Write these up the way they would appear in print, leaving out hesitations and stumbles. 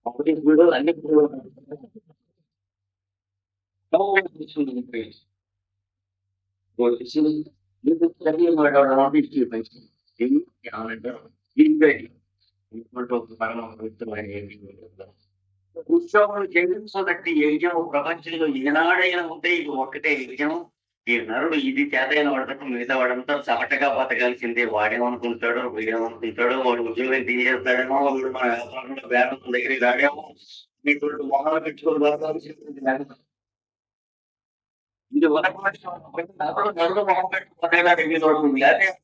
ఒకటి వీడియోలు అన్ని ఉద్యోగం చేయడం సో దట్ ఈ యజ్ఞం ప్రపంచంలో ఏనాడైనా ఉంటే ఇది ఒక్కటే యజ్ఞం. ఈ నరుడు ఇది చేతైన వాడటం మిగతా వాడంతా చవటగా బతకాల్సిందే. వాడేమనుకుంటాడో వీడేమనుకుంటాడో, వాడు ఉద్యోగం తీసేస్తాడేమో, వాడు మన వ్యాపారంలో బేరం దగ్గరికి రాడేమో, మీకు మొహాలు పెట్టుకొని బతకాల్సింది. ఇది వరకు నరుడు నరుడు మొహం పెట్టుకునేలా ఇది దొరుకుతుంది. లేకపోతే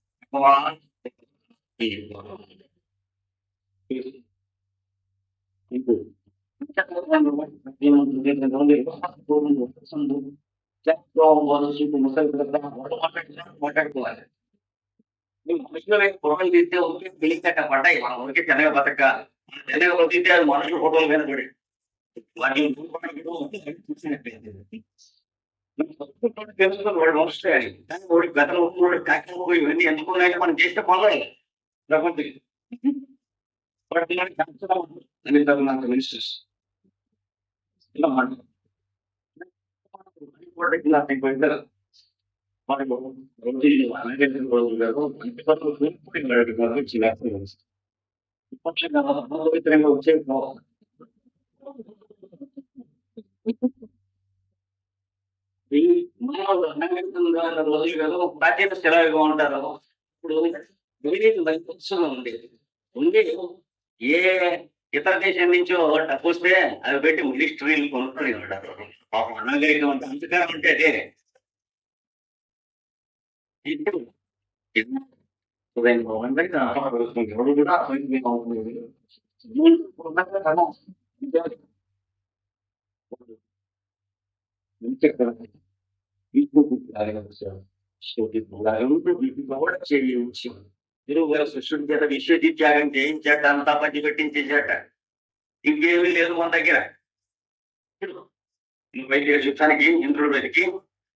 మాట్లాడుకోవాలి. మనుషుల ఫోటోలు తీస్తే ఊరికే పిలికట్ట పడ్డాయి. మనం ఊరికే తెల్లగా బతక తెల్లగా తీస్తే అది మనుషుల ఫోటోలు మీద పడి వాటిని తెలుసుకుని వాడు మనుషులే. కానీ వాడి గతంలో ఉన్నవాడు కాకినాడ ఇవన్నీ ఎందుకున్నాయంటే మనం చేస్తే పనులు ప్రపంచం మినిస్టర్స్ ఇలా వచ్చే రోజులు కదా ప్రాచీన సెలవుగా ఉంటారు. ఇప్పుడు ఉండేది ఉండి ఏ ఇతర దేశం నుంచో డబ్బు వస్తే అవి పెట్టి మినిస్ట్రీలు కొనుక్కొని ఉంటారు. పాపం అనాగరికం అంటే అంతకాలం అంటే అదే. ఇప్పుడు ఎవరు కూడా శిష్యుడి చేత విశ్వజీ త్యాగం చేయించాట, అంతా పచ్చి పెట్టించేసాట. ఇంకేమీ లేదు మన దగ్గర. వైద్య యుద్ధానికి ఇంద్రుడు వెతికి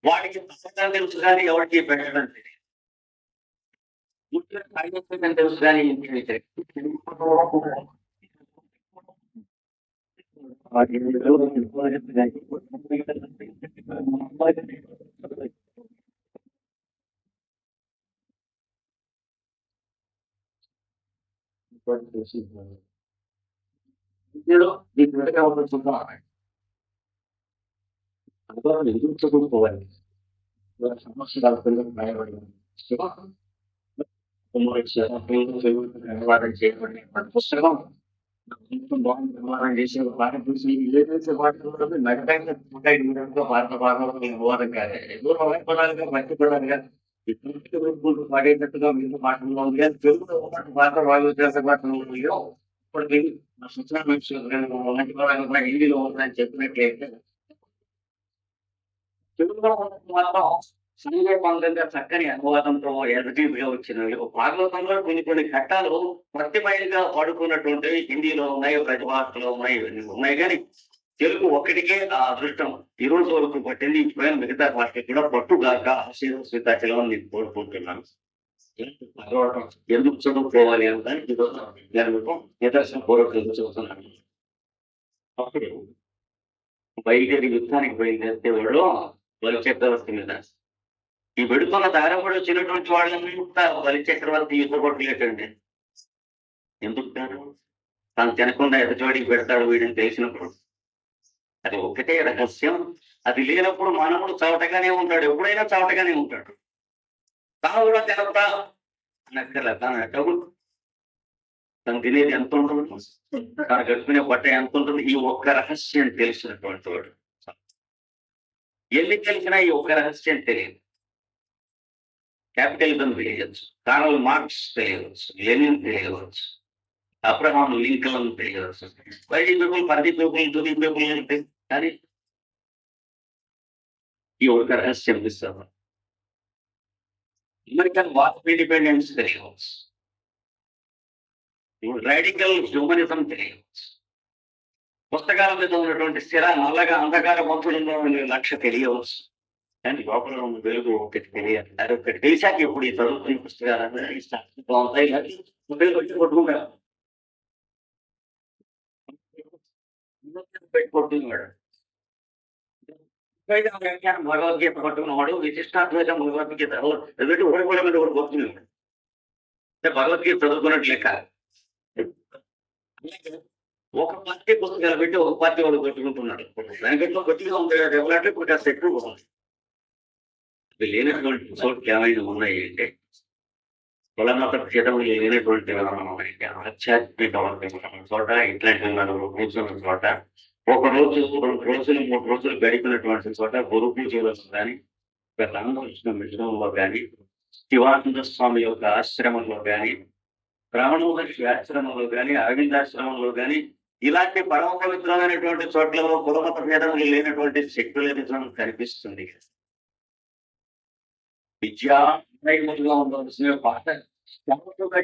వాడికి పుస్తకాలు తెలుసు కానీ ఎవరికి పెట్టడం తెలుసు కానీ ఎదుర్కోవాలి సమస్య చేయబడి పుస్తకం నిర్మాణం చేసే వాటిని చూసి ఏదైతే వాటిలో నగరంగా భారత భాగంలో అనువాదం కాదు. ఏదో పడాలిగా మట్టి పడాలిగా పడేటట్టుగా మిగతా పాటల్లో ఉంది. కానీ తెలుగులో భారత భాగవత పాటలు ఇప్పటికీ మా సూచన మట్టి పడాలి హిందీలో ఉందని చెప్పినట్లయితే తెలుగులో మాత్రం సంగీతంగా చక్కని అనువాదంతో ఎర్రటీగా వచ్చినవి. భాగవతంలో కొన్ని ఘట్టాలు ప్రతిమైలుగా పాడుకున్నటువంటివి హిందీలో ఉన్నాయి, ప్రతిభాషలో ఉన్నాయి, ఇవన్నీ ఉన్నాయి. కానీ తెలుగు ఒక్కటికే ఆ అదృష్టం ఈ రోజు వరకు పట్టింది. ఇప్పుడైన మిగతా భాషకి కూడా పట్టుగాక ఆశీర్వదించాలని నేను కోరుకుంటున్నాను. ఎందుకు చదువుకోవాలి అంటే ఈరోజు నేను మీకు నిదర్శన పూర్వకంగా చెబుతున్నాను. అప్పుడు బయలుదేరి యుద్ధానికి బయలుదేరితే వాడు బలి చక్రవర్తి మీద ఈ వెడుతున్న దారపడి వచ్చినటువంటి వాళ్ళని బలి చక్రవర్తి యుద్ధ కొట్టలేటండి. ఎందుకు తను తినకుండా ఎదచోడికి పెడతాడు వీడిని తెలిసినప్పుడు. అది ఒకటే రహస్యం. అది లేనప్పుడు మానవుడు చవటగానే ఉంటాడు, ఎప్పుడైనా చవటగానే ఉంటాడు. తాను కూడా తినకుండా అనక్కర్లే, తను ఎట్టవు తను తినేది ఎంత ఉంటుంది, తను కట్టుకునే బట్ట ఎంత ఉంటుంది, ఈ ఒక్క రహస్యం తెలిసినటువంటి వాడు. ఎన్ని తెలిసినా ఈ ఒక్క రహస్యం తెలియదు. క్యాపిటలిజం తెలియవచ్చు, కార్ల్ మార్క్స్ తెలియవచ్చు, లెనిన్ తెలియవచ్చు, అబ్రహాం లింకన్ తెలియవచ్చు, వైడి పీపుల్, పది పీపుల్, తుది పీపుల్ అంటే. కానీ ఈ ఒక్క రహస్యం ఇస్తాను. అమెరికన్ వార్ ఇండిపెండెన్స్ తెలియవచ్చు, రాడికల్ హ్యూమనిజం తెలియవచ్చు, పుస్తకాల మీద ఉన్నటువంటి స్థిర నల్లగా అంధకార పంతులలో లక్ష్య తెలియవచ్చు. కానీ లోపల ఉన్న వెలుగు ఒకటి తెలియాలి. అదొకటి తెలిసాక ఇప్పుడు ఈ చదువుకునే పుస్తకాలన్నీ బాగుంటాయి కానీ మొబైల్ పెట్టి కొట్టుకుంటారు. పెట్టి కొట్టుకున్నాడు. భగవద్గీత పట్టుకున్నవాడు విశిష్టాద్వైతం భగవద్గీత పెట్టి ఒకటి కూడా మీద ఒకటి కొట్టుకునేవాడు. అంటే భగవద్గీత చదువుకున్నట్టు లెక్క. ఒక పార్టీ పుస్తకాలు పెట్టి ఒక పార్టీ వాడు కొట్టుకుంటున్నాడు. దానికంటే గట్టిగా ఉంది డెవలప్ ఇప్పుడు కాస్త ఎక్కువ ఉంది. ఇవి లేనటువంటి చోట్ల ఏమైనా ఉన్నాయి అంటే కులమత భేదములు లేనటువంటి ఉన్నాయంటే ఆధ్యాత్మిక చోట ఇట్లాంటి కూర్చున్న చోట ఒక రోజు 2 రోజులు 3 రోజులు గడిపినటువంటి చోట గురు పూజలు కానీ రామకృష్ణ మిశ్రమంలో కానీ శివానంద స్వామి యొక్క ఆశ్రమంలో కానీ రమణ మహర్షి ఆశ్రమంలో కానీ అరవిందాశ్రమంలో కానీ ఇలాంటి పరమ పవిత్రమైనటువంటి చోట్లలో కులమత భేదములు లేనటువంటి సెక్యులరిజం కనిపిస్తుంది. విద్యా ఉండవలసిన పాట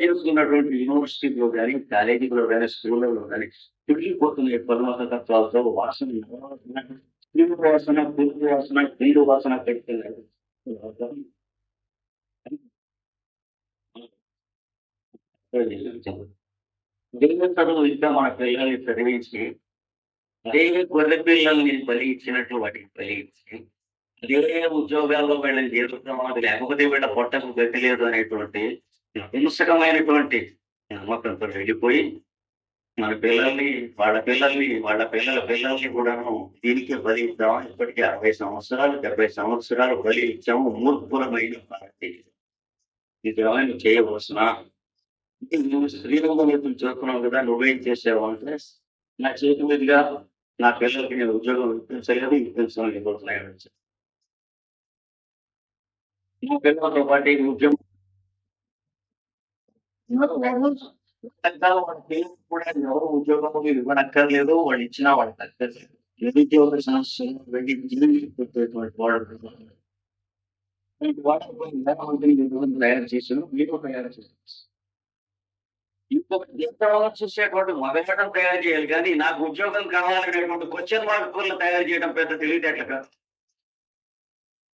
చేసుకున్నటువంటి యూనివర్సిటీలో కానీ కాలేజీలో కానీ స్కూళ్ళలో కానీ తిరిగిపోతున్న పరమత తత్వాలతో వాసన క్రీడు వాసన పురుగు వాసన క్రీడు వాసన పెడుతున్నారు. దేవుని చదువు ఇంకా మన పిల్లల్ని చదివించి అదే గొర్రె పిల్లల్ని బలి ఇచ్చినట్లు వాటికి బలి ఇచ్చి అదే ఉద్యోగాల్లో వీళ్ళని చేరుతున్నాం అది లేకపోతే వీళ్ళ పొట్టకు గతి లేదు అనేటువంటి హింసకమైనటువంటి నమ్మకంతో వెళ్ళిపోయి మన పిల్లల్ని వాళ్ళ పిల్లల పిల్లల్ని కూడాను దీనికే బలి ఇద్దాం. ఇప్పటికీ 60 సంవత్సరాలు 70 సంవత్సరాలు బలి ఇచ్చాము. మూర్ఖులమైన భారతీయులు ఇది ఏమైనా చేయవలసిన నువ్వు శ్రీరంగం ఎదురు చూస్తున్నావు కదా, నువ్వేం చేసావు అంటే నా చేతి మీదుగా నా పిల్లలకి నేను ఉద్యోగం ఇప్పించలేదు, ఇప్పించలేకపోతున్నాను. నా పిల్లలతో పాటు ఈ ఉద్యోగం కూడా ఎవరు ఉద్యోగం ఇవ్వనక్కర్లేదు, వాళ్ళు ఇచ్చినా వాళ్ళకి అక్కర్లేదు. నిరుద్యోగ సమస్యలు వెళ్ళి పెట్టేటువంటి వాళ్ళు తయారు చేసాను, మీరు తయారు చేశారు. ఇంకొకటి చూసేటువంటి మొదలడం తయారు చేయాలి కానీ నాకు ఉద్యోగం కావాలనేటువంటి క్వశ్చన్ మార్కులను తయారు చేయడం పెద్ద తెలివితేటలు కాదు.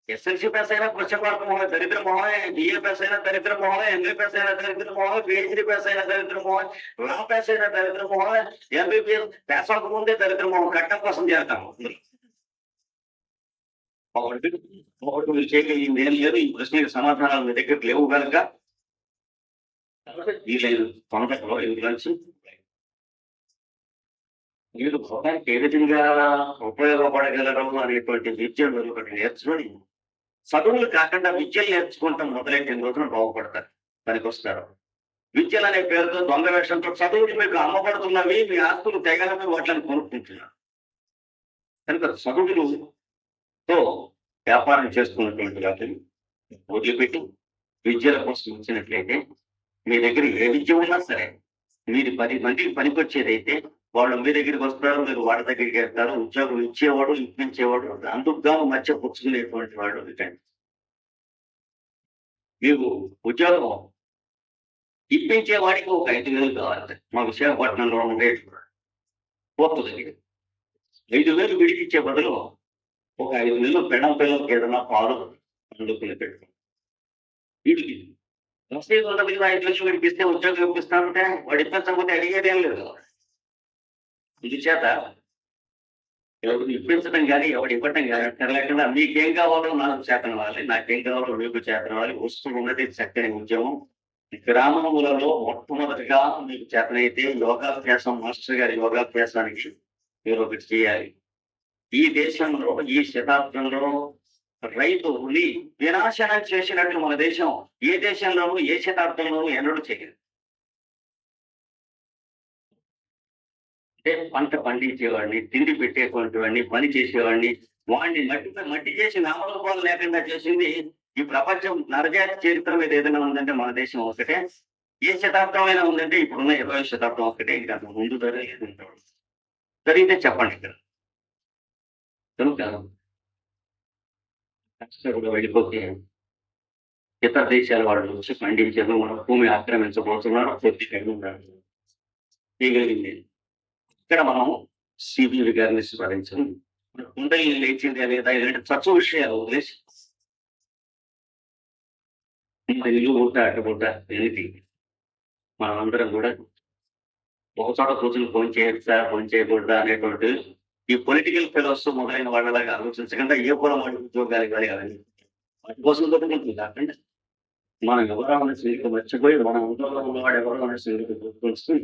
ఎస్ఎల్సీ పాస్ అయినా క్వశ్చన్ మార్క్ మొహమే దరిద్ర మొహమే, బిఏ పాస్ అయినా దరిద్ర మొహమే, ఎంఏ పాస్ అయినా దరిద్ర మొహమే, పిహెచ్డి పాస్ అయినా దరిద్ర మొహమే, లా పాస్ అయినా దరిద్ర మొహమే, ఎంబీబీఎస్ పాస్ అవ్వకముందే దరిద్ర మొహం కట్టం కోసం చేస్తాము. ఒకటి మీరు చేయగలిగింది ఏం లేదు. ఈ ప్రశ్నకి సమాధానాలు మీ దగ్గర లేవు కనుక వీలైన తొందరలో ఇందులోంచి మీరు భోగానికి ఏ విధంగా ఉపయోగపడగలరు అనేటువంటి విద్యను ఒకటి నేర్చుకొని చదువులు కాకుండా విద్యలు నేర్చుకుంటాం మొదలెట్టిన రోజున బాగుపడతారు, పనికొస్తారు. విద్యలు అనే పేరుతో దొంగ వేషంతో చదువులు మీకు అమ్మబడుతున్నవి, మీ ఆస్తులు తెగలవి వాటిని కొనుక్కుంటున్నారు. కనుక చదువులతో వ్యాపారం చేసుకున్నటువంటి వాటిని వదిలిపెట్టి విద్యల కోసం వచ్చినట్లయితే మీ దగ్గర ఏ విద్య ఉన్నా సరే మీరు 10 మందికి పనికొచ్చేదైతే వాళ్ళు మీ దగ్గరికి వస్తారు, మీరు వాళ్ళ దగ్గరికి వెళ్తారు. ఉద్యోగం ఇచ్చేవాడు ఇప్పించేవాడు అందుకుగా మధ్య పుచ్చుకునేటువంటి వాడు. మీకు ఉద్యోగం ఇప్పించేవాడికి ఒక 5,000 కావాలి. మా విశాఖపట్నంలో ఉండే కోర్టు దగ్గర 5,000 విడిపించే బదులు ఒక 5 నెలలు పెళ్ళం పిల్లలకి ఏదైనా పాలు అందుకుని పెట్టుకోండి. వీడికి రసీదు ఉండదు కదా, 5 లక్షలు విడిపిస్తే ఉద్యోగం ఇప్పిస్తానంటే వాడు ఇప్పించకపోతే అడిగేదేం లేదు. ఇందుచేత ఎవరు ఇప్పించడం కానీ ఎవడు ఇవ్వటం కానీ లేకుండా మీకేం కావాలో నాకు చేతనవ్వాలి, నాకేం కావాలో మీకు చేతనవ్వాలి. వస్తువు ఉన్నది చక్కని ఉద్యమం. గ్రామములలో మొట్టమొదటిగా మీకు చేతనైతే యోగాభ్యాసం, మాస్టర్ గారి యోగాభ్యాసానికి మీరు ఒకటి చేయాలి. ఈ దేశంలో ఈ శతాబ్దంలో రైతుని వినాశనం చేసినట్లు మన దేశం ఏ దేశంలోనూ ఏ శతాబ్దంలోనూ ఎన్నడూ చేయలేదు. అంటే పంట పండించేవాడిని, తిండి పెట్టేటువంటి వాడిని, పని చేసేవాడిని, వాడిని మట్టి చేసి నామరూపాలు లేకుండా చేసింది ఈ ప్రపంచం. నరజాతి చరిత్ర మీద ఏదైనా ఉందంటే మన దేశం ఒకటే. ఏ శతాబ్దం అయినా ఉందంటే ఇప్పుడున్న 20వ శతాబ్దం ఒకటే. ఇంకా ముందు జరిగితే చెప్పండి. ఇక్కడ కనుక కష్టంగా వెళ్ళిపోతే ఇతర దేశాల వాళ్ళు వచ్చి పండించేది మన భూమి ఆక్రమించబోతున్నారు. కొద్దిగా చేయగలిగింది. ఇక్కడ మనం సిబివి గారిని స్మరించాం. కుండలి లేచింది లేదా ఇలాంటి తత్వ విషయాలు వదిలేసి ఇల్లు పుట్ట అడ్డపుట్ట ఎనితి మనమందరం కూడా ఒక చోట కూర్చొని ఫోన్ చేయొచ్చా ఫోన్ చేయకూడదా అనేటువంటి ఈ పొలిటికల్ ఫెలోస్ మొదలైన వాళ్ళలాగా ఆలోచించకుండా ఏ కులం వాడి ఉద్యోగాలు ఇవ్వాలి అవన్నీ వాటి కోసం దొరుకుతుంది కాకుండా మనం ఎవరో అనే సంగతి మర్చిపోయి మన ఊళ్ళో ఉన్నవాడు ఎవరో అనే సంగతి గుర్తుంచుకుని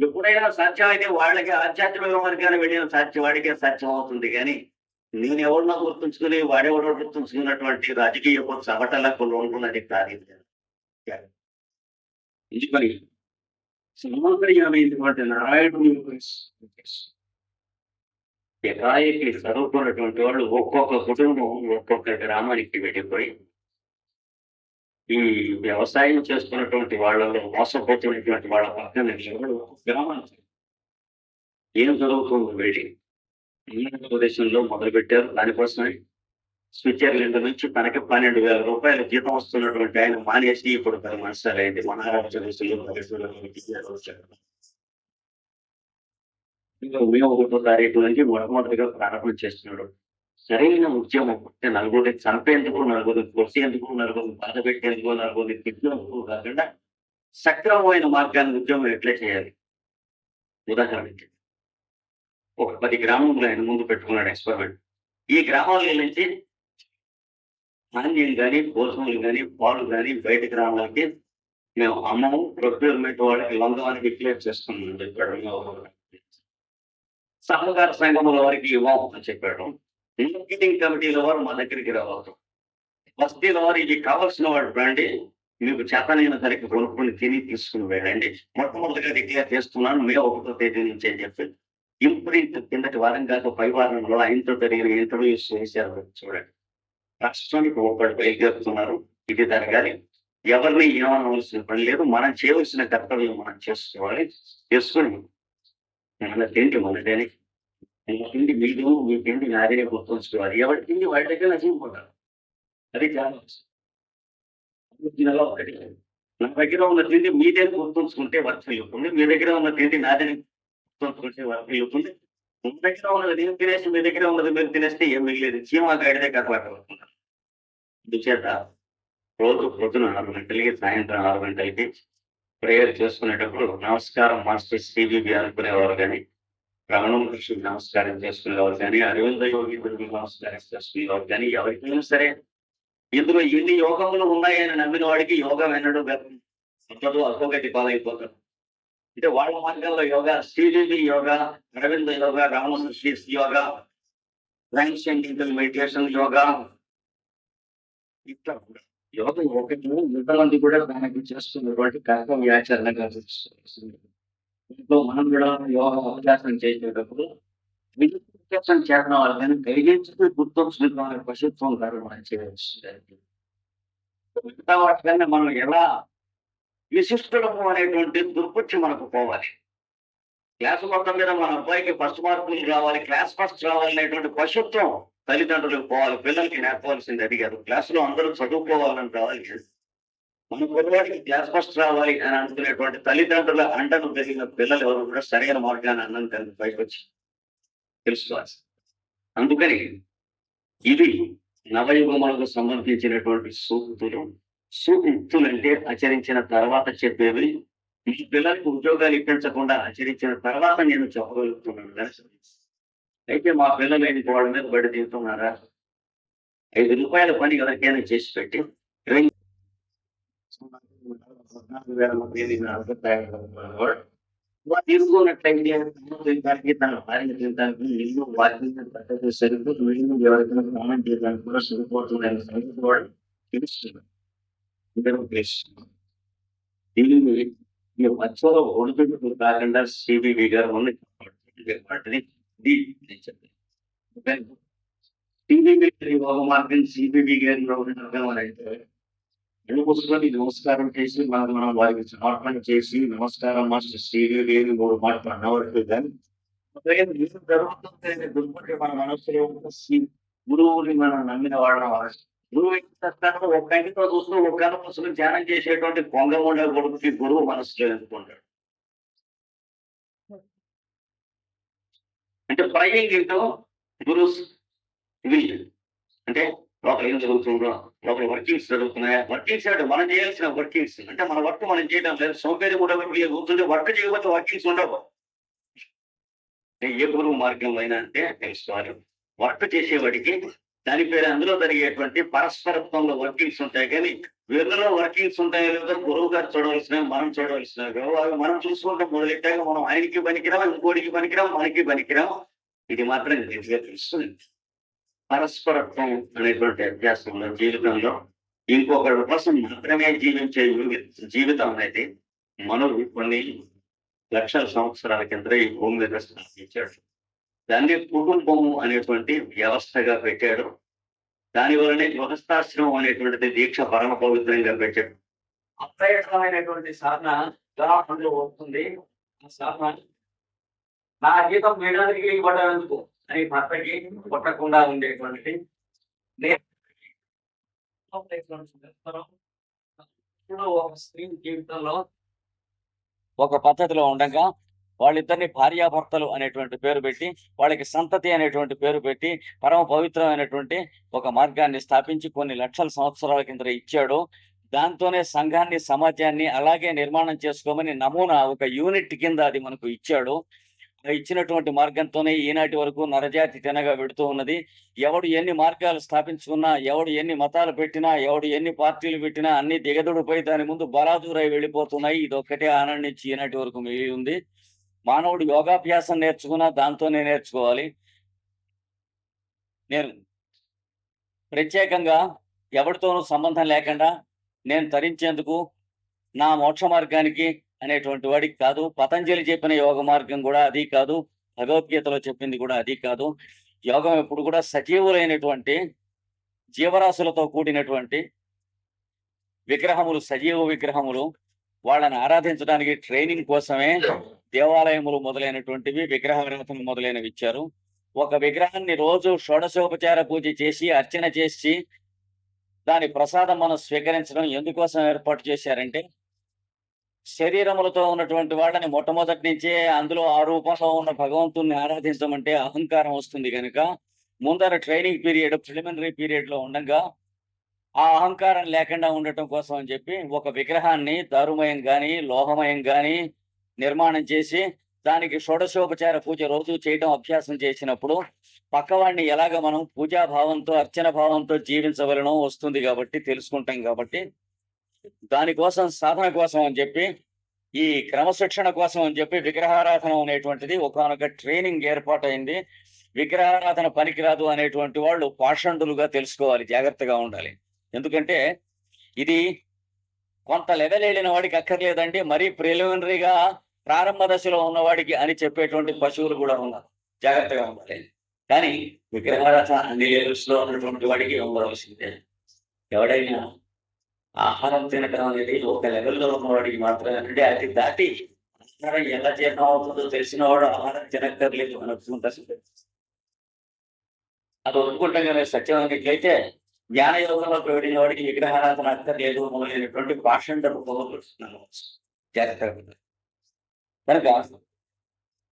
ఎప్పుడైనా సాధ్యమైతే వాళ్ళకి ఆధ్యాత్మిక వర్గాన్ని వెళ్ళిన సాధ్యం వాడికే సాధ్యం అవుతుంది కానీ నేను ఎవరినో గుర్తుంచుకుని వాడెవడో గుర్తుంచుకున్నటువంటి రాజకీయ సవటలకు లోనుకున్నది కాదు ఎందుకని సమగ్రమైనటువంటి నారాయణుని ఎకాయికి చదువుకున్నటువంటి వాళ్ళు ఒక్కొక్క కుటుంబం ఒక్కొక్క గ్రామానికి వెళ్ళిపోయి ఈ వ్యవసాయం చేస్తున్నటువంటి వాళ్ళలో మోసపోతున్నటువంటి వాళ్ళ పక్కన ఎవరు గ్రామానికి ఏం జరుగుతుందో వెళ్ళి ప్రదేశంలో మొదలుపెట్టారు. దానికోసమే స్విట్జర్లాండ్ నుంచి తనకి 12,000 రూపాయల జీతం వస్తున్నటువంటి ఆయన మానేసి ఇప్పుడు 10 మాసాలు అయింది. మహారాష్ట్ర దేశంలో మే 1వ తారీఖు నుంచి మొట్టమొదటిగా ప్రారంభం చేస్తున్నాడు. సరైన ఉద్యమం అంటే నలుగురిని చంపేందుకు, నలుగురిని కొట్టేందుకు, నలుగురిని బాధ పెట్టేందుకు, నలుగురిని తిట్టేందుకు కాకుండా సక్రమమైన మార్గాన్ని ఉద్యమం ఎట్లా చేయాలి. ఉదాహరణకి ఒక 10 గ్రామంలో ఆయన ముందు పెట్టుకున్నాడు ఎక్స్పెరిమెంట్. ఈ గ్రామాల నుంచి ధాన్యం కానీ, గోధుమలు కానీ, పాలు కానీ బయట గ్రామాలకి మేము అమ్మము, ప్రొక్యూర్మెంట్ వాళ్ళకి లొంగమని డిక్లేర్ చేస్తున్నాం చెప్పాడు. సహకార సంఘముల వారికి ఇవ్వం అని చెప్పాడు. మార్కెటింగ్ కమిటీల వారు మా దగ్గరికి రావాలి. బస్తీల వారు ఇది కావాల్సిన వాడు రండి, మీకు చేతనైన ధరకి కొనుక్కొని తిని తీసుకుని వెళ్ళండి. మొట్టమొదటిగా డిక్లేర్ చేస్తున్నాను మే 1వ తేదీ నుంచి అని చెప్పి ఇంప్రింట్ కిందటి వారం కాక పై వారంలో ఆయనతో జరిగిన ఇంటర్వ్యూస్ చేశారు. చూడండి, రాష్ట్రానికి ఒకటి బయలుదేరుతున్నారు. ఇది జరగాలి. ఎవరిని ఏమనవలసిన పని లేదు. మనం చేయవలసిన కర్తవ్యం మనం చేసుకోవాలి. చేసుకుని మన తిండి మనదేని, మన తిండి మీదు, మీ తిండి నాదే గుర్తుంచుకోవాలి. ఎవరి తిండి వాడి దగ్గర నచ్చుకుంటారు. అది చాలా ఒకటి. నా దగ్గర ఉన్న తిండి మీదే గుర్తుంచుకుంటే వర్తిల్లుతుంది. మీ దగ్గర ఉన్న తిండి నాదని గుర్తుంచుకుంటే వర్తిల్లుతుంది. మీ దగ్గర ఉన్నది నేను తినేసి మీ దగ్గర ఉన్నది మీరు తినేస్తే ఏం మిగిలేదు. చీమా గాడిదే కథలాడుతున్నారు. అందుచేత రోజు పొద్దున 6 గంటలకి, సాయంత్రం 6 గంటలకి ప్రేయర్ చేసుకునేటప్పుడు నమస్కారం మాస్టర్ సివిబి అనుకునేవారు కానీ, రమణ మహర్షికి నమస్కారం చేసుకునేవారు కానీ, అరవింద యోగి గురికి నమస్కారం చేసుకునేవారు కానీ, ఎవరికైనా సరే ఇందులో ఎన్ని యోగములు ఉన్నాయని నమ్మిన వాడికి యోగం ఎన్నడూ ఉండదు, అధోగతి పాలైపోతారు. అంటే వాళ్ళ మార్గంలో yoga, CVB yoga, Aravinda yoga, Ramana Maharshi yoga, transcendental meditation yoga, ఇట్లా యోగం ఒకటి ఎంతమంది కూడా దానికి చేస్తున్నటువంటి కర్తవ్యాచరణగా చేస్తుంది. ఇంట్లో మనం కూడా యోగ అభ్యాసం చేసేటప్పుడు విద్యాభ్యాసం చేసిన వాళ్ళని కలిగించుకుని గుర్తొచ్చుకునే పశుత్వం గారు మనం చేయవచ్చు. మిగతా వాటికన్నా మనం ఎలా విశిష్టము అనేటువంటి దుర్పచ్చి మనకు పోవాలి. క్లాసు మొత్తం మీద మన అబ్బాయికి ఫస్ట్ మార్కులు రావాలి, క్లాస్ ఫస్ట్ రావాలి అనేటువంటి పశుత్వం తల్లిదండ్రులకు పోవాలి. పిల్లలకి నేర్పవలసింది అది కాదు. క్లాసులో అందరూ చదువుకోవాలని రావాలి. మన పిల్లవాడికి క్లాస్ ఫస్ట్ రావాలి అని అనుకునేటువంటి తల్లిదండ్రుల అండను పెరిగిన పిల్లలు ఎవరు కూడా సరైన మార్గాన్ని అన్నం కలిసి బయటకు వచ్చి తెలుసుకోవాలి. అందుకని ఇవి నవయుగములకు సంబంధించినటువంటి సూక్తులు. సూక్తులు అంటే ఆచరించిన తర్వాత చెప్పేవి. మీ పిల్లలకు ఉద్యోగాలు ఇప్పించకుండా ఆచరించిన తర్వాత నేను చెప్పగలుగుతున్నాను. అయితే మా పిల్లలు వాళ్ళ మీద బడి తీరుతున్నారా? 5 రూపాయల పని ఎవరికైనా చేసి పెట్టి 14,000 మంది తీసుకున్నట్లయితే దానికి తన భార్య తినడానికి ఇల్లు వాకింగ్ సరిగ్గా మిగిలిన ఎవరికైనా కామెంట్ చేయడానికి కూడా సరిపోతుంది అనే సంగతి వాడు తెలుస్తుంది. దీనిని ఈ మధ్యలో ఒడిదుడుకులు కాకుండా సిబివి గారు ఉంది వాటిని సిబిబి ఒక మార్గం సిబిబి గారి మార్గం అని అయితే పుస్తకాన్ని నమస్కారం చేసి మనం వారికి సమర్పణ చేసి నమస్కారం మాస్టర్ సిబిబి అని 3 మాటలు అన్నవరకు కానీ జరుగుతుంది దుర్పటి మన మనసులో గురువుని మనం నమ్మిన వాళ్ళ గురువు ఒక కంటితో చూస్తూ ఒక కన్ను పుస్తకం ధ్యానం చేసేటువంటి పొంగముండ కొడుకుకి గురువు మనసులో ఎందుకుంటాడు. అంటే ప్రైయింగ్ ఇంటూ గురు విల్ అంటే లోపల ఏం జరుగుతుందో లోపల వర్కింగ్స్ జరుగుతున్నాయా? వర్కింగ్స్ అంటే మనం చేయాల్సిన వర్కింగ్స్. అంటే మన వర్క్ మనం చేయడం లేదు. సౌకర్యం కూడా కూర్చుంటే వర్క్ చేయకపోతే వర్కింగ్స్ ఉండవు. ఏ గురువు మార్గంలో అయినా అంటే తెలుసుకోవాలి. వర్క్ చేసేవాడికి దాని పేరు అందులో జరిగేటువంటి పరస్పరత్వంలో వర్కింగ్స్ ఉంటాయి కానీ వీళ్ళలో వర్కింగ్స్ ఉంటాయో లేదో గురువు గారు చూడవలసినవి మనం చూడవలసినవి. అవి మనం చూసుకుంటే మొదలెట్టాక మనం ఆయనకి పనికిరాం, ఇంకోటికి పనికిరాం, మనకి పనికిరాం. ఇది మాత్రం గట్టిగా తెలుస్తుంది. పరస్పరత్వం అనేటువంటి అభ్యాసంలో జీవితంలో ఇంకొకరి కోసం మాత్రమే జీవించే జీవితం అనేది మనుడు కొన్ని లక్షల సంవత్సరాల కింద ఈ భూమి మీద స్థాపించాడు. దాన్ని కుటుంబము అనేటువంటి వ్యవస్థగా పెట్టాడు. దాని వలనే గృహస్థాశ్రమం అనేటువంటిది దీక్ష పరమ పవిత్రంగా పెట్టాడు. అప్రయత్నమైనటువంటి సాధన అందులో వస్తుంది. ఆ సాధన నా జీతం వేయడానికి ఇవ్వడానికి అని భర్తకి కొట్టకుండా ఉండేటువంటి ఒక స్త్రీ జీవితంలో ఒక పద్ధతిలో ఉండగా వాళ్ళిద్దరిని భార్యాభర్తలు అనేటువంటి పేరు పెట్టి వాళ్ళకి సంతతి అనేటువంటి పేరు పెట్టి పరమ పవిత్రమైనటువంటి ఒక మార్గాన్ని స్థాపించి కొన్ని లక్షల సంవత్సరాల కింద ఇచ్చాడు. దాంతోనే సంఘాన్ని సమాజాన్ని అలాగే నిర్మాణం చేసుకోమని నమూనా ఒక యూనిట్ కింద అది మనకు ఇచ్చాడు. ఇచ్చినటువంటి మార్గంతోనే ఈనాటి వరకు నరజాతి తినగా పెడుతూ ఉన్నది. ఎవడు ఎన్ని మార్గాలు స్థాపించుకున్నా, ఎవడు ఎన్ని మతాలు పెట్టినా, ఎవడు ఎన్ని పార్టీలు పెట్టినా అన్ని దిగదుడిపోయి దాని ముందు బలాదూరై వెళ్ళిపోతున్నాయి. ఇది ఒక్కటే ఆనాటి నుంచి ఈనాటి వరకు మిగిలి ఉంది. మానవుడు యోగాభ్యాసం నేర్చుకున్నా దాంతోనే నేర్చుకోవాలి. నేను ప్రత్యేకంగా ఎవరితోనూ సంబంధం లేకుండా నేను తరించేందుకు నా మోక్ష మార్గానికి అనేటువంటి వాడికి కాదు. పతంజలి చెప్పిన యోగ మార్గం కూడా అది కాదు. భగవద్గీతలో చెప్పింది కూడా అది కాదు. యోగం ఎప్పుడు కూడా సజీవులైనటువంటి జీవరాశులతో కూడినటువంటి విగ్రహములు, సజీవ విగ్రహములు, వాళ్ళని ఆరాధించడానికి ట్రైనింగ్ కోసమే దేవాలయములు మొదలైనటువంటివి, విగ్రహారాధన మొదలైనవి ఇచ్చారు. ఒక విగ్రహాన్ని రోజు షోడశోపచార పూజ చేసి అర్చన చేసి దాని ప్రసాదం మనం స్వీకరించడం ఎందుకోసం ఏర్పాటు చేశారంటే శరీరములతో ఉన్నటువంటి వాళ్ళని మొట్టమొదటి నుంచే అందులో ఆ రూపంలో ఉన్న భగవంతుణ్ణి ఆరాధించమంటే అహంకారం వస్తుంది కనుక ముందర ట్రైనింగ్ పీరియడ్, ప్రిలిమినరీ పీరియడ్ లో ఉండగా ఆ అహంకారం లేకుండా ఉండటం కోసం అని చెప్పి ఒక విగ్రహాన్ని దారుమయం గాని లోహమయం గాని నిర్మాణం చేసి దానికి షోడశోపచార పూజ రోజు చేయడం అభ్యాసం చేసినప్పుడు పక్కవాడిని ఎలాగ మనం పూజాభావంతో అర్చన భావంతో జీవించవలనో వస్తుంది కాబట్టి తెలుసుకుంటాం. కాబట్టి దానికోసం సాధన కోసం అని చెప్పి ఈ క్రమశిక్షణ కోసం అని చెప్పి విగ్రహారాధన అనేటువంటిది ఒకనొక ట్రైనింగ్ ఏర్పాటైంది. విగ్రహారాధన పనికిరాదు అనేటువంటి వాళ్ళు పాషండులుగా తెలుసుకోవాలి, జాగ్రత్తగా ఉండాలి. ఎందుకంటే ఇది కొంత లెవెల్ వెళ్ళిన వాడికి అక్కర్లేదండి, మరీ ప్రిలిమినరీగా ప్రారంభ దశలో ఉన్నవాడికి అని చెప్పేటువంటి పశువులు కూడా ఉన్నారు, జాగ్రత్తగా ఉండాలి. కానీ విగ్రహారాధన అన్ని లెవెల్స్ లో ఉన్నటువంటి వాడికి ఉండవలసిందే. ఎవడైనా ఆహారం తినటం అనేది ఒక లెవెల్లో ఉన్నవాడికి మాత్రమే. అంటే అది దాటి ఆహారం ఎలా జీర్ణం అవుతుందో తెలిసిన వాడు ఆహారం తినక్కర్లేదు అని ఒప్పుకుంటారు. అది ఒప్పుకుంటాం కానీ సత్యమైనట్లయితే జ్ఞాన యోగంలోకి వెళ్ళిన వాడికి విగ్రహారాధన అక్కర్లేదు మొదలైనటువంటి పాషండపు పోగొట్టున్నాను. జాగ్రత్తగా కనుక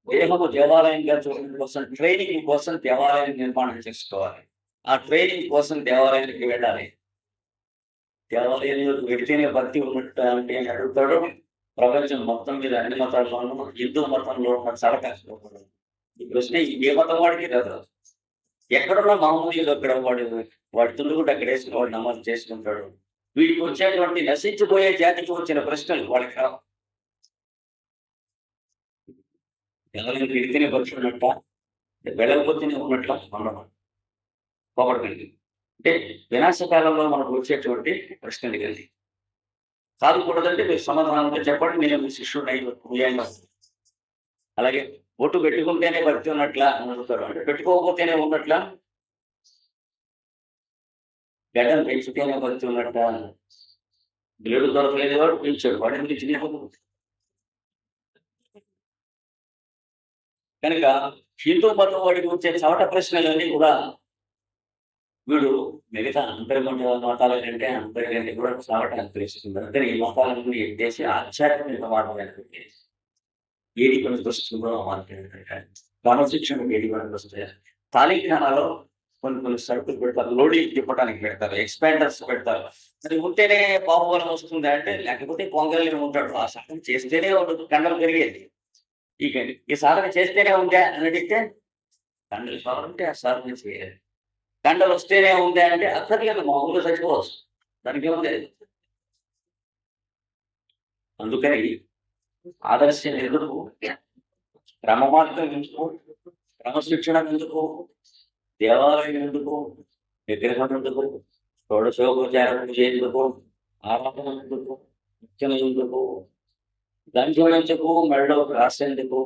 దేహము దేవాలయంగా చూడడం కోసం ట్రైనింగ్ కోసం దేవాలయం నిర్మాణం చేసుకోవాలి. ఆ ట్రైనింగ్ కోసం దేవాలయానికి వెళ్ళాలి. దేవాలయంలో వెళితేనే భక్తి ఉన్నట్టు అంటే అడుగుతాడు. ప్రపంచం మొత్తం మీద అన్ని మతాల్లోనూ హిందూ మతంలో ఉన్న చాలా కష్టపడతాడు. ఈ ప్రశ్న ఏ మతం వాడికి రాదు. ఎక్కడున్నా మామూలుగా అక్కడ వాడి తుండుకుంటే అక్కడ వేసుకుని వాడు నమోదు చేసుకుంటాడు. వీడికి వచ్చేటువంటి నశించిపోయే జాతికి వచ్చిన ప్రశ్నలు వాళ్ళకి రావు. దేవాలయం వెళితేనే భక్తి ఉన్నట్ట, వెళ్ళకపోతేనే ఉన్నట్ల ఉండడం పోగొట్టండి. అంటే వినాశకాలంలో మనకు వచ్చేటువంటి ప్రశ్నలు కలిగి కాదుకూడదంటే మీరు సమాధానంతో చెప్పండి, నేను మీ శిష్యుడు అయ్యి. అలాగే బొట్టు పెట్టుకుంటేనే భక్తి ఉన్నట్లా అని అడుగుతారు. అంటే పెట్టుకోకపోతేనే ఉన్నట్లా, గడ్డం పెంచితేనే భక్తి ఉన్నట్ట. బిల్లుడు దొరకలేదు వాడు పెంచాడు, వాడిని పిలిచి. కనుక హిందూ మతం వాడికి వచ్చే చవట ప్రశ్నలన్నీ కూడా వీడు మిగతా అందరి మతాల కంటే అందరికంటే కూడా చావటానికి ప్రయత్నిస్తుంది. అందరి ఈ మతాలను ఎత్తేసి ఆధ్యాత్మిక మార్గానికి పెట్టేసి ఏది పనికి వస్తుందో మార్గం క్రమశిక్షణ ఏది పనికి వస్తాయి. తాలిబానాలో కొన్ని సరుకులు పెడతారు, లోడింగ్ తిప్పడానికి పెడతారు, ఎక్స్పాండర్స్ పెడతారు. అది ఉంటేనే బాహుబలం వస్తుందా అంటే, లేకపోతే పొంగల్ని ఉంటాడు. ఆ సాధన చేస్తేనే వాడు కండలు పెరిగేది. ఇక ఈ సాధన చేస్తేనే ఉందా అని అడిగితే, కండలు కావాలంటే ఆ సాధన చేయాలి. కండలు వస్తేనే ఉందా అంటే అక్కర్లేదు, మామూలుగా చచ్చిపోవచ్చు. దానికేముంది. అందుకని ఆదర్శం ఎందుకు, క్రమ మార్గం ఎందుకు, క్రమశిక్షణ ఎందుకు, దేవాలయం ఎందుకు, విగ్రహం ఎందుకు, షోడశోపచారం ఎందుకు, ఆరాధన ఎందుకు, ముఖ్యం ఎందుకు, దండం ఎందుకు, మెడలో రాసేందుకు,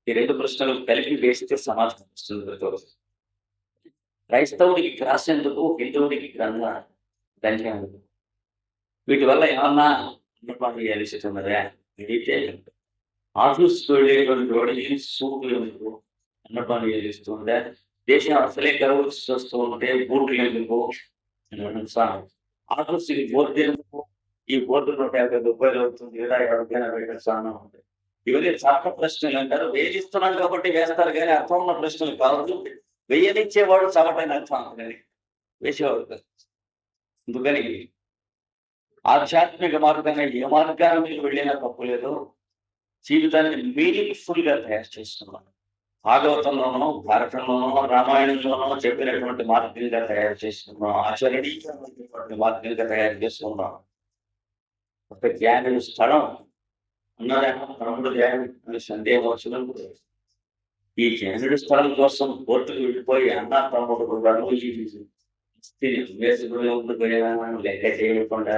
ఈ 2 ప్రశ్నలు కలిపి వేస్తే సమాజం వస్తుంది. క్రైస్తవుడికి క్రాస్ ఎందుకు, హిందువుడికి దండం ఎందుకు? వీటి వల్ల ఏమన్నా అన్నపాటు చేయాల్సిన్నదా? అడిగితే ఆఫీస్‌కి వెళ్ళేటువంటి వాడికి సూట్లు ఎందుకు, అన్నపాటు చేస్తుందా? దేశం అసలే కరువు వస్తూ ఉంటే బూట్లు ఎందుకు అని అడుగుతాను. ఆఫీస్‌కి బోర్డు ఎందుకు? ఈ బోర్డు రూ. 150 అవుతుంది కదా, ఎవరికైనా పెట్టేస్తాను. ఇవన్నీ చట్ట ప్రశ్నలు అంటారు. వేధిస్తున్నాం కాబట్టి వేస్తారు కానీ అర్థం ఉన్న ప్రశ్నలు కాదు. వెయ్యనిచ్చేవాడు చవటని అర్థం కానీ వేసేవాడు కాదు. అందుకని ఆధ్యాత్మిక మార్గంగా ఏ మార్గాన్ని మీరు వెళ్ళినా తప్పు లేదు. జీవితాన్ని మీనింగ్‌ఫుల్ గా తయారు చేస్తున్నాం. భాగవతంలోనో, భారతంలోనో, రామాయణంలోనో చెప్పినటువంటి మార్గంగా తయారు చేస్తున్నాం. ఆచరణీయమైనటువంటి మార్గంగా తయారు చేస్తున్నాం. ఒక జ్ఞానుడి స్థలం ఉన్నదేమో తమ్ముడు జ్ఞానం అనే సందేహం వచ్చినప్పుడు ఈ జ్ఞానుడి స్థలం కోసం కోర్టుకు వెళ్ళిపోయి అన్నా తమ్ముడు కూడా లెక్క చేయకుండా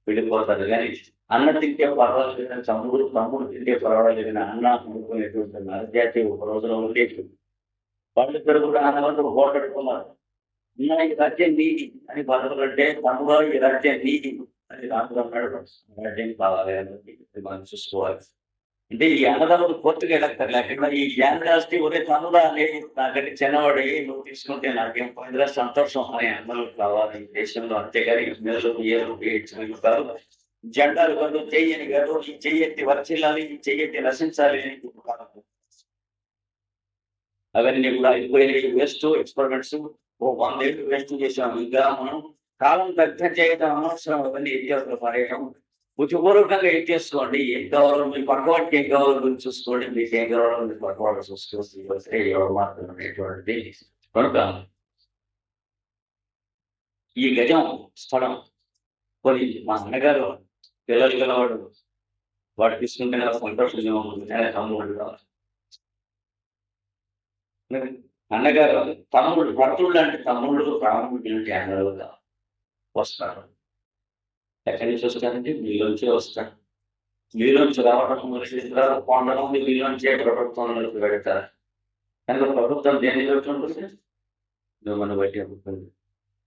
వెళ్ళిపోతారు కానీ అన్న తింటే పర్వాలేదు, తమ్ముడు తింటే పర్వాలేదు, అన్న అనుకునేటువంటి నరజాతి ఒక రోజులో ఉండేది. వాళ్ళిద్దరు కూడా అన్నవంతులు పోటాడుకున్నారు. అన్న ఈ రాజ్యం నీది అని బతకంటే, తమ్ముడు ఈ రాజ్యం నీది అని రాజు అన్నాడు. రాజ్యం కావాలి అని మనం చూసుకోవాలి. అంటే ఈ అన్నదమ్ముడు కోర్టుకు వెళ్ళక్కర్లేకుండా ఈ జ్ఞానరాశి ఒరే తమ్ముడా అనేది నాకంటే చిన్నవాడి నువ్వు తీసుకుంటే నాకేం పోయిందిరా, సంతోషం అని అన్నలు కావాలి ఈ దేశంలో. అంతేగాని నెలలు ఏళ్ళు కాదు, జెండాలు కాదు, చెయ్యని కాదు, ఈ చెయ్యెత్తి వర్చిల్లాలి, ఈ చెయ్యెత్తి నశించాలి అని కాదు. అవన్నీ కూడా అయిపోయినాయి, వేస్ట్ ఎక్స్పెరిమెంట్స్. 100 ఏళ్ళు వేస్ట్ చేసాం. ఇంకా మనం కాలం వ్యర్థం చేయడం అనవసరం. అవన్నీ ఎత్తి పడేయడం బుద్ధిపూర్వకంగా ఎత్తేసుకోండి. ఏం కావాలో మీ పక్కవాడికి ఏం కావాలో మీరు చూసుకోండి, మీకు ఏం కావాలో మీరు పక్కవాడు చూసుకోవచ్చు. ఎవరు మాత్రం అనేటువంటిది కనుక ఈ గజం స్థలం కొన్ని మా అన్నగారు పిల్లలు గలవాడు, వాడు తీసుకుంటే సంతోషంగా ఉంటుంది. తమ్ముడు అన్నగారు తమ్ముడు భర్తుడు అంటే తమ్ముడు, రాముడు అంటే అన్నలుగా వస్తారు. ఎక్కడి నుంచి వస్తారంటే మీలోంచే వస్తాడు. మీలోంచి రావడం పొందడం మీలోంచే ప్రభుత్వంలోకి వెళ్తారు. కనుక ప్రభుత్వం దేని ఉంటుంది మిమ్మల్ని బట్టి ఉంటుంది.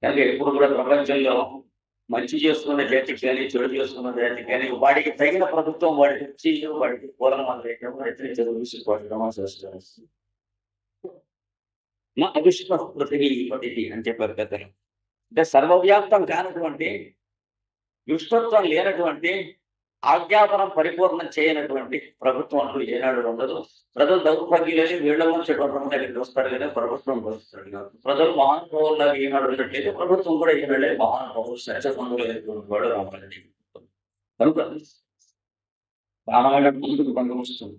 కనుక ఎప్పుడు కూడా ప్రపంచంలో మంచి చేసుకున్న జాతికి కానీ, చెడు చేసుకున్న జాతికి కానీ వాడికి తగిన ప్రభుత్వం వాడికి ఇచ్చి వాడికి పూలమాల వేయడం, ఎత్తిరించడం, విసిపోవడం చేస్తారు. నా అవిశ్వాస పద్ధతి అని చెప్పారు పెద్దలు. అంటే సర్వవ్యాప్తం కానటువంటి, దుష్టత్వం లేనటువంటి, ఆజ్ఞాపనం పరిపూర్ణం చేయనటువంటి ప్రభుత్వం అంటూ ఏనాడు ఉండదు. ప్రజలు దౌర్భాగ్యులని వీళ్ళ నుంచి దగ్గరికి వస్తారు కానీ ప్రభుత్వం వస్తాడు కాదు. ప్రజలు మహానుభావులాగా ఈనాడు ఉండట్లేదు, ప్రభుత్వం కూడా ఈనాడే మహానుభావులు సత్యసంధులైనటువంటి వాడు రామారెడ్డి. కనుక రామాయణం ముందుకు పనికొస్తుంది,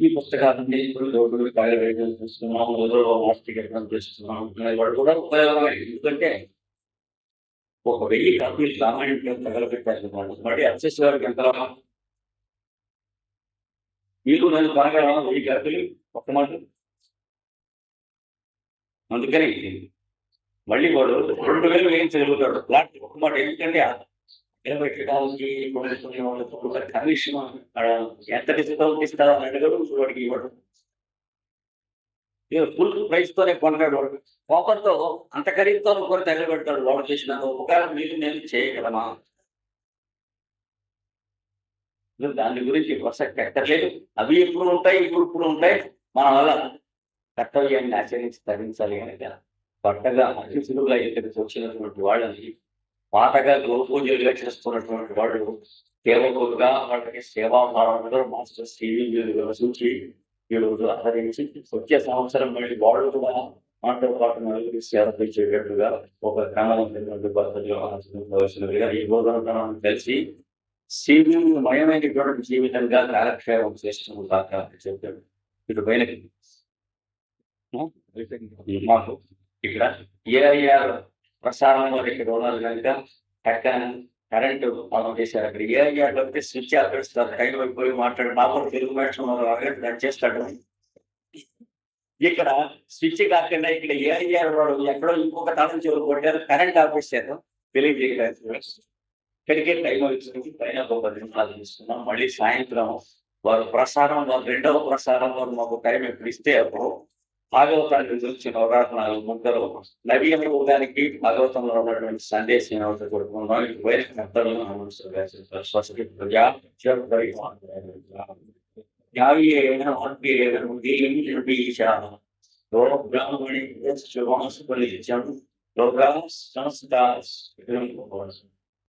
ఈ పుస్తకాలన్నీ చేస్తున్నాం, చేస్తున్నాం వాడు కూడా ఉపయోగమే. ఎందుకంటే 1000 కాపీలు రామాయణం తగలబెట్టారు. మరి అక్సెస్ గారికి ఎంత మీరు నేను బాగా 1000 కాపీలు ఒక్క మాట. అందుకని మళ్ళీ వాడు 2000 వేయించగలుగుతాడు ప్లాట్ ఒక్క మాట. ఎందుకంటే నిలబెట్టడానికి కమిషన్ ఎంత డిస్కౌంట్ ఇస్తారో అని అడగడు, వాడికి ఇవ్వడు. ఫుల్ ప్రైస్ తోనే కొన్నాడు వాడు. కోపంతో అంత ఖరీదుతో కూడా తగలబెడతాడు. వాడు చేసిన ఉపకారం మీరు నేను చేయగలమా? దాని గురించి ప్రసక్తి ఎక్కర్లేదు. అవి ఎప్పుడు ఉంటాయి, ఇప్పుడు ఉంటాయి. మన వల్ల కర్తవ్యాన్ని ఆచరించి తరించాలి కనుక కొత్తగా అతిథులుగా ఇక్కడికి వచ్చినటువంటి వాళ్ళని, పాతగా గోపూజలుగా చేస్తున్నటువంటి వాళ్ళు సేవకులుగా వాళ్ళకి సేవాభావంలో మాస్టర్ శ్రీ సూచి ఈరోజు ఆదరించి వచ్చే సంవత్సరం మళ్ళీ వాళ్ళు కూడా మనతో పాటు నలుగురికి సేవ చేసేటట్టుగా ఒక క్రమమైనటువంటి పద్ధతిలో ఆచరించవలసినదిగా ఈ బోధనతనాన్ని కలిసి శివుమయమైనటువంటి జీవితంగా కాలక్షేపం చేస్తూ కాక చెప్పాడు. ఇటు బయలుకి మాకు ఇక్కడ ఏఐఆర్ ప్రసారంలో ఇక్కడ ఉన్నారు కనుక పక్కన కరెంటు ఆన్ చేశారు. అక్కడ ఏఐఆర్ అయితే స్విచ్ ఆపేస్తారు. టైం అయిపోయి మాట్లాడి మామూలు తెలుగు మేడం చేస్తాడు. ఇక్కడ స్విచ్ కాకుండా ఇక్కడ ఏఐఆర్ వాడు ఎక్కడో ఇంకొక తలం చెవులు కొట్టారు, కరెంట్ ఆపేశారు. తెలియజేయడానికి ఇక్కడికే టైం వచ్చింది. పైన ఒక 10 నిమిషాలు తీసుకున్నాం. మళ్ళీ సాయంత్రం వారు రెండవ ప్రసారంలో మాకు టైం ఎప్పుడు ఇస్తే అప్పుడు భాగవతాన్ని గురించి నవరాత్నాలు ముగ్గురు నవీనడానికి భాగవతంలో ఉన్నటువంటి సందేశం ఏమైతే కొడుకున్నాం. వైరస్ బ్రాహ్మణి